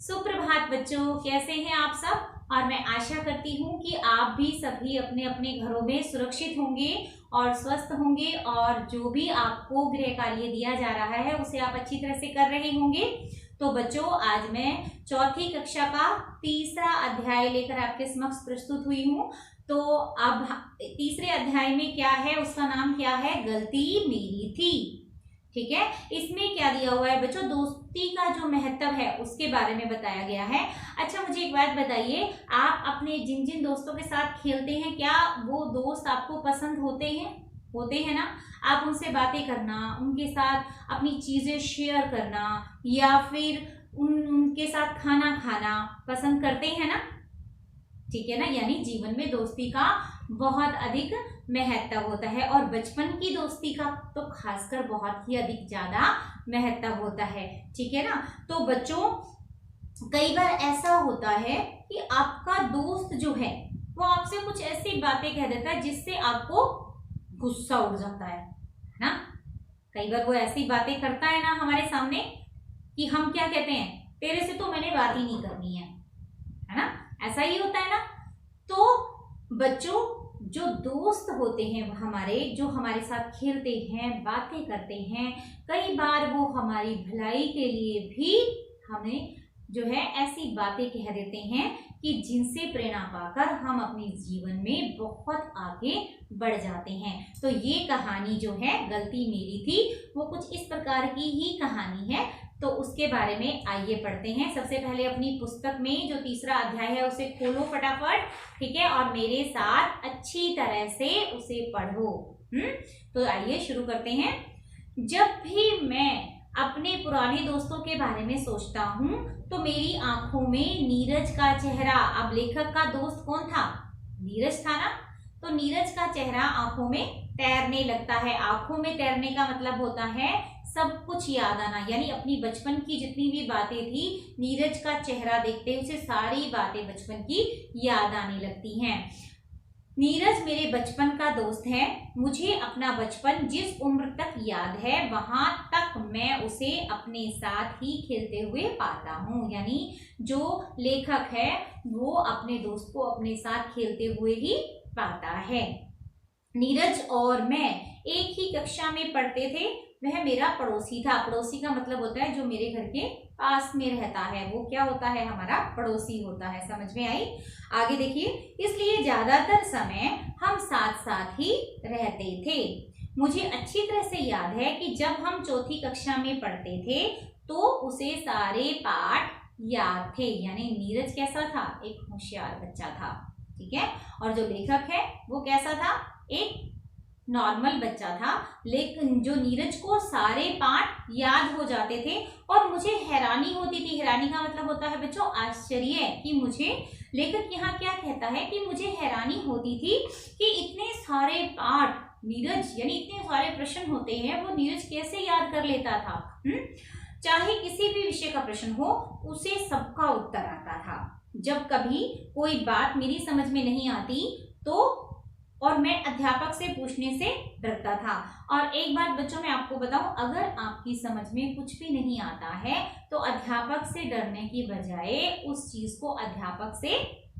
सुप्रभात बच्चों, कैसे हैं आप सब। और मैं आशा करती हूँ कि आप भी सभी अपने अपने घरों में सुरक्षित होंगे और स्वस्थ होंगे और जो भी आपको गृह कार्य दिया जा रहा है उसे आप अच्छी तरह से कर रहे होंगे। तो बच्चों, आज मैं चौथी कक्षा का तीसरा अध्याय लेकर आपके समक्ष प्रस्तुत हुई हूँ। तो अब तीसरे अध्याय में क्या है, उसका नाम क्या है, गलती मेरी थी। ठीक है, इसमें क्या दिया हुआ है बच्चों, दोस्ती का जो महत्व है उसके बारे में बताया गया है। अच्छा, मुझे एक बात बताइए, आप अपने जिन जिन दोस्तों के साथ खेलते हैं, क्या वो दोस्त आपको पसंद होते हैं? होते हैं ना। आप उनसे बातें करना, उनके साथ अपनी चीजें शेयर करना या फिर उनके साथ खाना खाना पसंद करते हैं ना। ठीक है ना, यानी जीवन में दोस्ती का बहुत अधिक महत्व होता है और बचपन की दोस्ती का तो खासकर बहुत ही अधिक ज्यादा महत्व होता है। ठीक है ना। तो बच्चों, कई बार ऐसा होता है कि आपका दोस्त जो है वो आपसे कुछ ऐसी बातें कह देता है जिससे आपको गुस्सा उठ जाता है ना। कई बार वो ऐसी बातें करता है ना हमारे सामने कि हम क्या कहते हैं, तेरे से तो मैंने बात ही नहीं करनी है ना। ऐसा ही होता है ना। तो बच्चों, जो दोस्त होते हैं हमारे, जो हमारे साथ खेलते हैं, बातें करते हैं, कई बार वो हमारी भलाई के लिए भी हमें जो है ऐसी बातें कह देते हैं कि जिनसे प्रेरणा पाकर हम अपने जीवन में बहुत आगे बढ़ जाते हैं। तो ये कहानी जो है गलती मेरी थी, वो कुछ इस प्रकार की ही कहानी है। तो उसके बारे में आइए पढ़ते हैं। सबसे पहले अपनी पुस्तक में जो तीसरा अध्याय है उसे खोलो फटाफट, ठीक है, और मेरे साथ अच्छी तरह से उसे पढ़ो। तो आइए शुरू करते हैं। जब भी मैं अपने पुराने दोस्तों के बारे में सोचता हूँ तो मेरी आंखों में नीरज का चेहरा, अब लेखक का दोस्त कौन था, नीरज था ना। तो नीरज का चेहरा आंखों में तैरने लगता है। आंखों में तैरने का मतलब होता है सब कुछ याद आना, यानी अपनी बचपन की जितनी भी बातें थी, नीरज का चेहरा देखते उसे सारी बातें बचपन की याद आने लगती हैं। नीरज मेरे बचपन का दोस्त है। मुझे अपना बचपन जिस उम्र तक याद है वहां तक मैं उसे अपने साथ ही खेलते हुए पाता हूँ। यानी जो लेखक है वो अपने दोस्त को अपने साथ खेलते हुए ही पाता है। नीरज और मैं एक ही कक्षा में पढ़ते थे। वह मेरा पड़ोसी था। पड़ोसी का मतलब होता है जो मेरे घर के पास में रहता है, वो क्या होता है, हमारा पड़ोसी होता है। समझ में आई। आगे देखिए, इसलिए ज्यादातर समय हम साथ साथ ही रहते थे। मुझे अच्छी तरह से याद है कि जब हम चौथी कक्षा में पढ़ते थे तो उसे सारे पाठ याद थे। यानी नीरज कैसा था, एक होशियार बच्चा था। ठीक है, और जो लेखक है वो कैसा था, एक नॉर्मल बच्चा था। लेकिन जो नीरज को सारे पाठ याद हो जाते थे और मुझे हैरानी होती थी। हैरानी का मतलब होता है बच्चों आश्चर्य, कि मुझे, लेखक यहाँ क्या कहता है कि मुझे हैरानी होती थी कि इतने सारे पाठ नीरज, यानी इतने सारे प्रश्न होते हैं, वो नीरज कैसे याद कर लेता था। चाहे किसी भी विषय का प्रश्न हो उसे सबका उत्तर आता था। जब कभी कोई बात मेरी समझ में नहीं आती तो और मैं अध्यापक से पूछने से डरता था। और एक बात बच्चों मैं आपको बताऊं, अगर आपकी समझ में कुछ भी नहीं आता है तो अध्यापक से डरने की बजाय उस चीज को अध्यापक से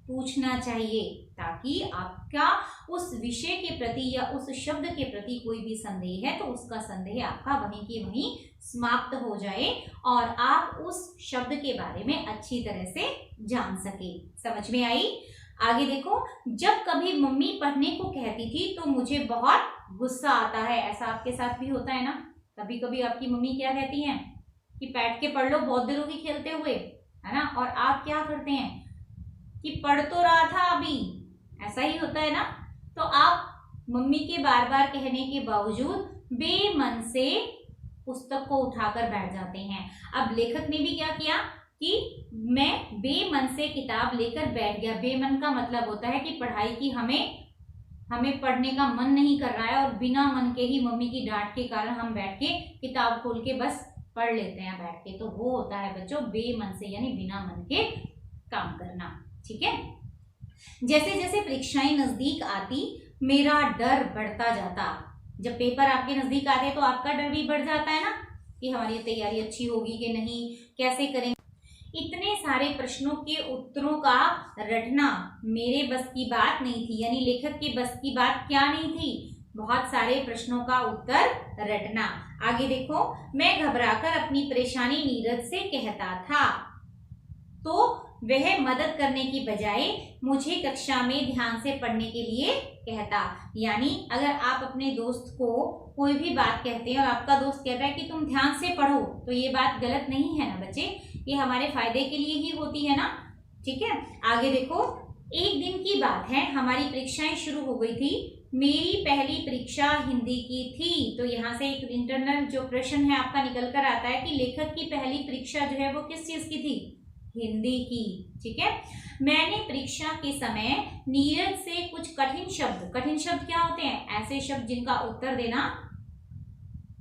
पूछना चाहिए, ताकि आपका उस विषय के प्रति या उस शब्द के प्रति कोई भी संदेह है तो उसका संदेह आपका वहीं के वहीं समाप्त हो जाए और आप उस शब्द के बारे में अच्छी तरह से जान सके। समझ में आई। आगे देखो, जब कभी मम्मी पढ़ने को कहती थी तो मुझे बहुत गुस्सा आता है। ऐसा आपके साथ भी होता है ना। कभी कभी आपकी मम्मी क्या कहती हैं कि बैठ के पढ़ लो, बहुत देर होगी खेलते हुए, है ना, और आप क्या करते हैं कि पढ़ तो रहा था अभी। ऐसा ही होता है ना। तो आप मम्मी के बार बार कहने के बावजूद बेमन से पुस्तक को उठाकर बैठ जाते हैं। अब लेखक ने भी क्या किया कि मैं बेमन से किताब लेकर बैठ गया। बेमन का मतलब होता है कि पढ़ाई की हमें पढ़ने का मन नहीं कर रहा है और बिना मन के ही मम्मी की डांट के कारण हम बैठ के किताब खोल के बस पढ़ लेते हैं बैठ के। तो वो होता है बच्चों बेमन से, यानी बिना मन के काम करना। ठीक है। जैसे जैसे परीक्षाएं नजदीक आती मेरा डर बढ़ता जाता। जब पेपर आपके नजदीक आते तो आपका डर भी बढ़ जाता है ना, कि हमारी तैयारी अच्छी होगी कि नहीं, कैसे करेंगे। इतने सारे प्रश्नों के उत्तरों का रटना मेरे बस की बात नहीं थी, यानी लेखक के बस की बात क्या नहीं थी, बहुत सारे प्रश्नों का उत्तर रटना। आगे देखो, मैं घबराकर अपनी परेशानी नीरज से कहता था, तो वह मदद करने की बजाय मुझे कक्षा में ध्यान से पढ़ने के लिए कहता। यानी अगर आप अपने दोस्त को कोई भी बात कहते हैं और आपका दोस्त कहता है कि तुम ध्यान से पढ़ो, तो ये बात गलत नहीं है ना बच्चे, ये हमारे फायदे के लिए ही होती है ना। ठीक है, आगे देखो, एक दिन की बात है, हमारी परीक्षाएं शुरू हो गई थी। मेरी पहली परीक्षा हिंदी की थी। तो यहाँ से एक इंटरनल जो प्रश्न है आपका निकल कर आता है कि लेखक की पहली परीक्षा जो है वो किस चीज की थी, हिंदी की। ठीक है, मैंने परीक्षा के समय नीरज से कुछ कठिन शब्द क्या होते हैं, ऐसे शब्द जिनका उत्तर देना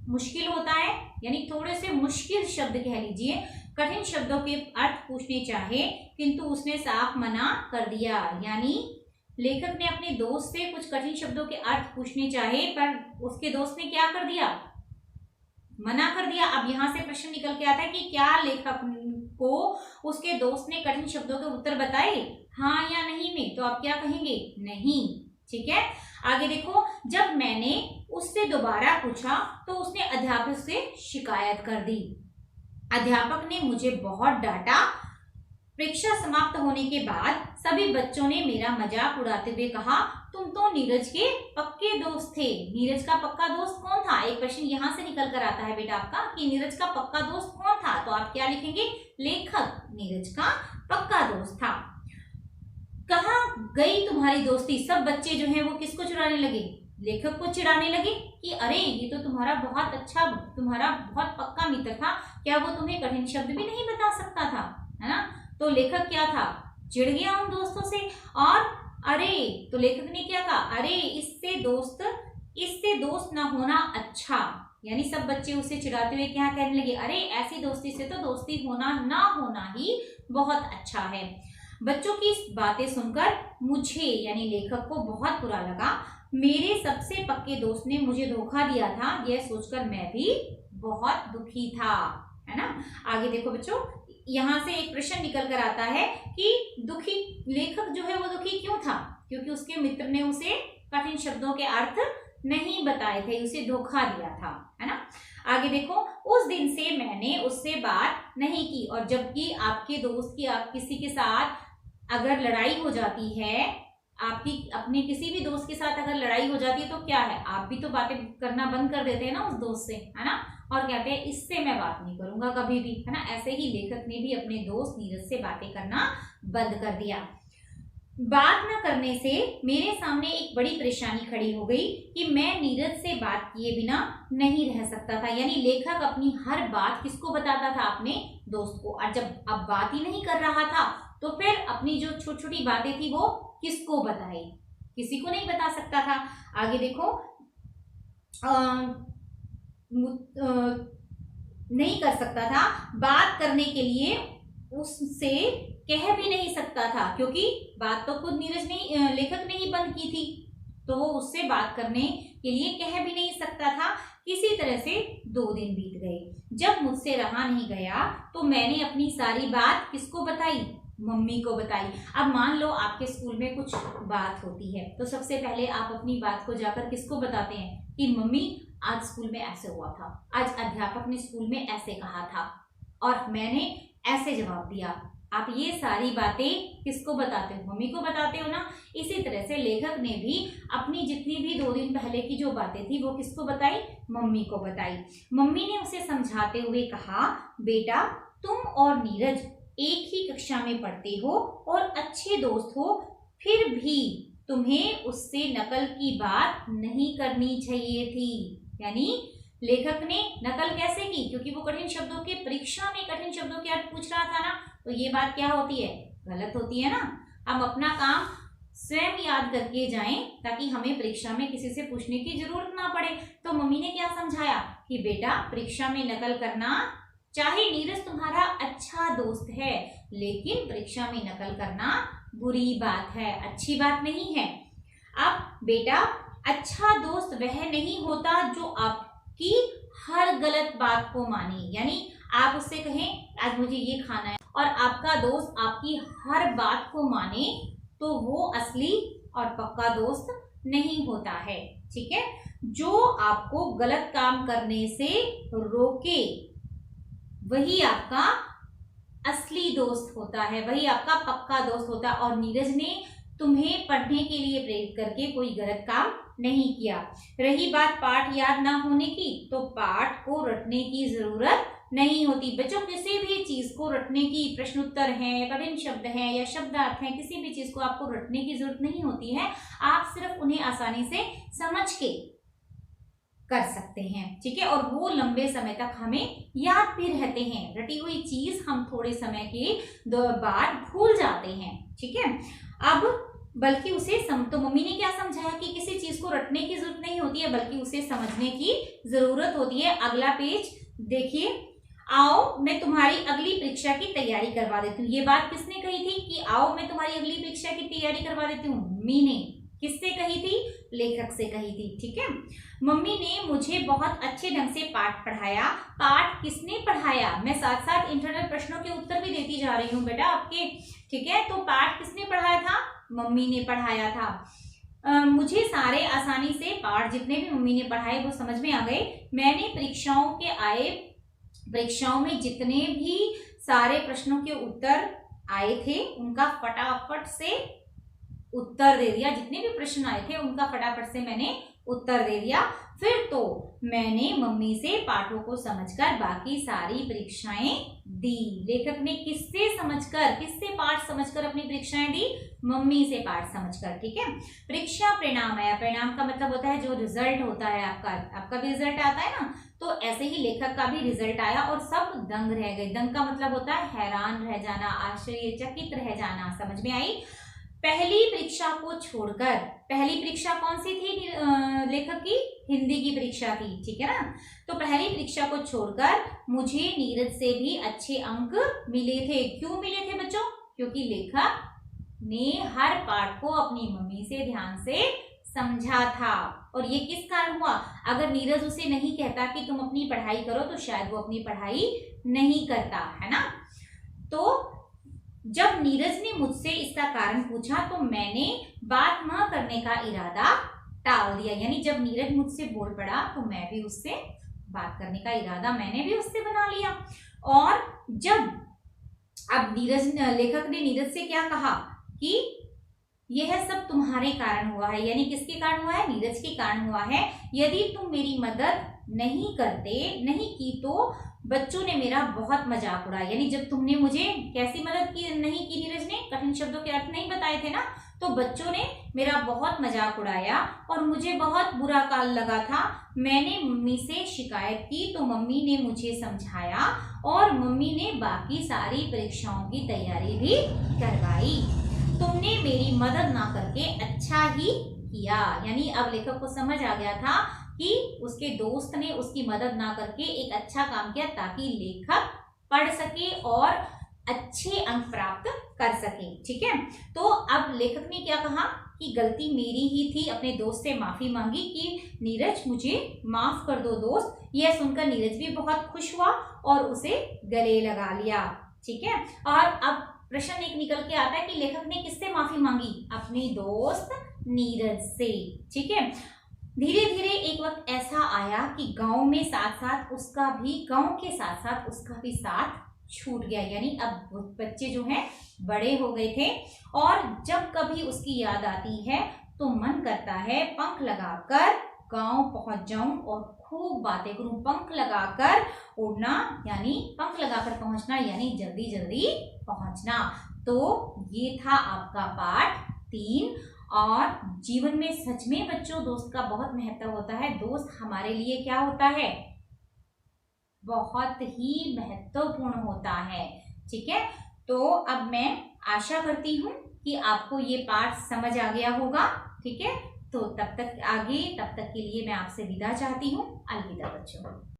मुश्किल होता है, यानी थोड़े से मुश्किल शब्द कह लीजिए, कठिन शब्दों के अर्थ पूछने चाहे, किंतु उसने साफ मना कर दिया। यानी लेखक ने अपने दोस्त से कुछ कठिन शब्दों के अर्थ पूछने चाहे, पर उसके दोस्त ने क्या कर दिया, मना कर दिया। अब यहाँ से प्रश्न निकल के आता है कि क्या लेखक को उसके दोस्त ने कठिन शब्दों के उत्तर बताए, हाँ या नहीं में, तो आप क्या कहेंगे, नहीं। ठीक है, आगे देखो, जब मैंने उससे दोबारा पूछा तो उसने अध्यापक से शिकायत कर दी। अध्यापक ने मुझे बहुत डांटा। परीक्षा समाप्त होने के बाद सभी बच्चों ने मेरा मजाक उड़ाते हुए कहा, तुम तो नीरज के पक्के दोस्त थे। नीरज का पक्का दोस्त कौन था, एक प्रश्न यहाँ से निकल कर आता है बेटा आपका कि नीरज का पक्का दोस्त कौन था, तो आप क्या लिखेंगे, लेखक नीरज का पक्का दोस्त था। कहाँ गई तुम्हारी दोस्ती, सब बच्चे जो हैं वो किसको चिढ़ाने लगे, लेखक को चिढ़ाने लगे कि अरे ये तो तुम्हारा बहुत पक्का मित्र था, क्या वो तुम्हें कठिन शब्द भी नहीं बता सकता था, है ना। तो लेखक क्या था, चिढ़ गया उन दोस्तों से, और अरे तो लेखक ने क्या कहा, अरे इससे दोस्त ना होना अच्छा, यानी सब बच्चे उसे चिढ़ाते हुए क्या कहने लगे, अरे ऐसी दोस्ती से तो दोस्ती होना ना होना ही बहुत अच्छा है। बच्चों की बातें सुनकर मुझे यानी लेखक को बहुत बुरा लगा। मेरे सबसे पक्के दोस्त ने मुझे धोखा दिया था, यह सोचकर मैं भी बहुत दुखी था, है ना। आगे देखो बच्चों, यहाँ से एक प्रश्न निकल कर आता है कि दुखी लेखक जो है वो दुखी क्यों था, क्योंकि उसके मित्र ने उसे कठिन शब्दों के अर्थ नहीं बताए थे, उसे धोखा दिया था, है ना। आगे देखो, उस दिन से मैंने उससे बात नहीं की, और जबकि आपके दोस्त की आप किसी के साथ अगर लड़ाई हो जाती है, आपकी अपने किसी भी दोस्त के साथ अगर लड़ाई हो जाती है तो क्या है, आप भी तो बातें करना बंद कर देते हैं ना उस दोस्त से, है ना, और कहते हैं इससे मैं बात नहीं करूंगा कभी भी, है ना। ऐसे ही लेखक ने भी अपने दोस्त नीरज से बातें करना बंद कर दिया। बात न करने से मेरे सामने एक बड़ी परेशानी खड़ी हो गई कि मैं नीरज से बात किए बिना नहीं रह सकता था। यानी लेखक अपनी हर बात किसको बताता था, अपने दोस्त को, और जब अब बात ही नहीं कर रहा था तो फिर अपनी जो छोटी छोटी बातें थी वो किसको बताए, किसी को नहीं बता सकता था। आगे देखो, नहीं कर सकता था, बात करने के लिए उससे कह भी नहीं सकता था, क्योंकि बात तो खुद लेखक ने ही बंद की थी, तो वो उससे बात करने के लिए कह भी नहीं सकता था। किसी तरह से 2 दिन बीत गए। जब मुझसे रहा नहीं गया तो मैंने अपनी सारी बात किसको बताई, मम्मी को बताई। अब मान लो आपके स्कूल में कुछ बात होती है, तो सबसे पहले आप अपनी बात को जाकर किसको बताते हैं कि मम्मी आज स्कूल में ऐसे हुआ था, आज अध्यापक ने स्कूल में ऐसे कहा था और मैंने ऐसे जवाब दिया। आप ये सारी बातें किसको बताते हो, मम्मी को बताते हो ना। इसी तरह से लेखक ने भी अपनी जितनी भी 2 दिन पहले की जो बातें थी वो किसको बताई, मम्मी को बताई। मम्मी ने उसे समझाते हुए कहा, बेटा तुम और नीरज एक ही कक्षा में पढ़ते हो और अच्छे दोस्त हो, फिर भी तुम्हें उससे नकल की बात नहीं करनी चाहिए थी। यानी लेखक ने नकल कैसे की, क्योंकि वो कठिन शब्दों के परीक्षा में कठिन शब्दों के अर्थ पूछ रहा था ना, तो ये बात क्या होती है, गलत होती है ना। हम अपना काम स्वयं याद करके जाएं ताकि हमें परीक्षा में किसी से पूछने की जरूरत ना पड़े। तो मम्मी ने क्या समझाया कि बेटा परीक्षा में नकल करना, चाहे नीरज तुम्हारा अच्छा दोस्त है, लेकिन परीक्षा में नकल करना बुरी बात है, अच्छी बात नहीं है। अब बेटा अच्छा दोस्त वह नहीं होता जो आपकी हर गलत बात को माने। यानी आप उससे कहें आज मुझे ये खाना है और आपका दोस्त आपकी हर बात को माने तो वो असली और पक्का दोस्त नहीं होता है। ठीक है, जो आपको गलत काम करने से रोके वही आपका असली दोस्त होता है, वही आपका पक्का दोस्त होता है। और नीरज ने तुम्हें पढ़ने के लिए प्रेरित करके कोई गलत काम नहीं किया। रही बात पाठ याद ना होने की, तो पाठ को रटने की जरूरत नहीं होती। बच्चों, किसी भी चीज को रटने की, प्रश्न उत्तर है, कठिन शब्द है या शब्दार्थ है, किसी भी चीज को आपको रटने की जरूरत नहीं होती है। आप सिर्फ उन्हें आसानी से समझ के कर सकते हैं। ठीक है, और वो लंबे समय तक हमें याद भी रहते हैं। रटी हुई चीज हम थोड़े समय के बाद भूल जाते हैं। ठीक है, अब बल्कि उसे तो मम्मी ने क्या समझाया कि किसी चीज को रटने की जरूरत नहीं होती है, बल्कि उसे समझने की जरूरत होती है। अगला पेज देखिए। आओ मैं तुम्हारी अगली परीक्षा की तैयारी करवा देती हूँ। ये बात किसने कही थी कि आओ मैं तुम्हारी अगली परीक्षा की तैयारी करवा देती हूँ? मम्मी ने। किससे कही थी? लेखक से कही थी। ठीक है, मम्मी ने मुझे बहुत अच्छे ढंग से पाठ पढ़ाया। पाठ किसने पढ़ाया? मैं साथ साथ इंटरनल प्रश्नों के उत्तर भी देती जा रही हूँ बेटा आपके। ठीक है, तो पाठ किसने पढ़ाया था? मम्मी ने पढ़ाया था। मुझे सारे आसानी से पाठ जितने भी मम्मी ने पढ़ाए वो समझ में आ गए। मैंने परीक्षाओं में जितने भी सारे प्रश्नों के उत्तर आए थे उनका फटाफट से उत्तर दे दिया। जितने भी प्रश्न आए थे उनका फटाफट से मैंने उत्तर दे दिया। फिर तो मैंने मम्मी से पाठों को समझकर बाकी सारी परीक्षाएं दी। लेखक ने किससे पाठ समझकर अपनी परीक्षाएं दी? मम्मी से पाठ समझकर। ठीक है, परीक्षा परिणाम आया। परिणाम का मतलब होता है जो रिजल्ट होता है आपका भी रिजल्ट आता है ना, तो ऐसे ही लेखक का भी रिजल्ट आया और सब दंग रह गए। दंग का मतलब होता है हैरान रह जाना, आश्चर्यचकित रह जाना। समझ में आई? पहली परीक्षा को छोड़कर, पहली परीक्षा कौन सी थी लेखक की? हिंदी की परीक्षा थी। ठीक है ना, तो पहली परीक्षा को छोड़कर मुझे नीरज से भी अच्छे अंक मिले थे। क्यों मिले थे बच्चों? क्योंकि लेखक ने हर पाठ को अपनी मम्मी से ध्यान से समझा था। और ये किस कारण हुआ? अगर नीरज उसे नहीं कहता कि तुम अपनी पढ़ाई करो तो शायद वो अपनी पढ़ाई नहीं करता, है ना। तो जब नीरज ने मुझसे इसका कारण पूछा तो मैंने बात न करने का इरादा टाल दिया। यानी जब नीरज मुझसे बोल पड़ा तो मैं भी उससे बात करने का इरादा मैंने भी उससे बना लिया। और जब अब लेखक ने नीरज से क्या कहा कि यह सब तुम्हारे कारण हुआ है। यानी किसके कारण हुआ है? नीरज के कारण हुआ है। यदि तुम मेरी मदद नहीं की तो बच्चों ने मेरा बहुत मजाक उड़ाया। यानी जब तुमने मुझे कैसी मदद नहीं की नीरज ने, कठिन शब्दों के अर्थ नहीं बताए थे ना, तो बच्चों ने मेरा बहुत मजाक उड़ाया और मुझे बहुत बुरा काल लगा था। मैंने मम्मी से शिकायत की तो मम्मी ने मुझे समझाया और मम्मी ने बाकी सारी परीक्षाओं की तैयारी भी करवाई। तुमने मेरी मदद ना करके अच्छा ही किया। यानी अब लेखक को समझ आ गया था कि उसके दोस्त ने उसकी मदद ना करके एक अच्छा काम किया ताकि लेखक पढ़ सके और अच्छे अंक प्राप्त कर सके। ठीक है, तो अब लेखक ने क्या कहा कि गलती मेरी ही थी। अपने दोस्त से माफी मांगी कि नीरज मुझे माफ कर दो दोस्त। यह सुनकर नीरज भी बहुत खुश हुआ और उसे गले लगा लिया। ठीक है, और अब प्रश्न एक निकल के आता है कि लेखक ने किससे माफी मांगी? अपने दोस्त नीरज से। ठीक है, धीरे धीरे एक वक्त ऐसा आया कि गांव के साथ साथ उसका भी साथ छूट गया। यानी अब बच्चे जो हैं बड़े हो गए थे और जब कभी उसकी याद आती है तो मन करता है पंख लगाकर गांव पहुंच जाऊं और खूब बातें करूं। पंख लगाकर उड़ना यानी पंख लगाकर पहुंचना यानी जल्दी जल्दी पहुंचना। तो ये था आपका पाठ 3। और जीवन में सच में बच्चों दोस्त का बहुत महत्व होता है। दोस्त हमारे लिए क्या होता है? बहुत ही महत्वपूर्ण होता है। ठीक है, तो अब मैं आशा करती हूँ कि आपको ये पाठ समझ आ गया होगा। ठीक है, तो तब तक के लिए मैं आपसे विदा चाहती हूँ। अलविदा बच्चों।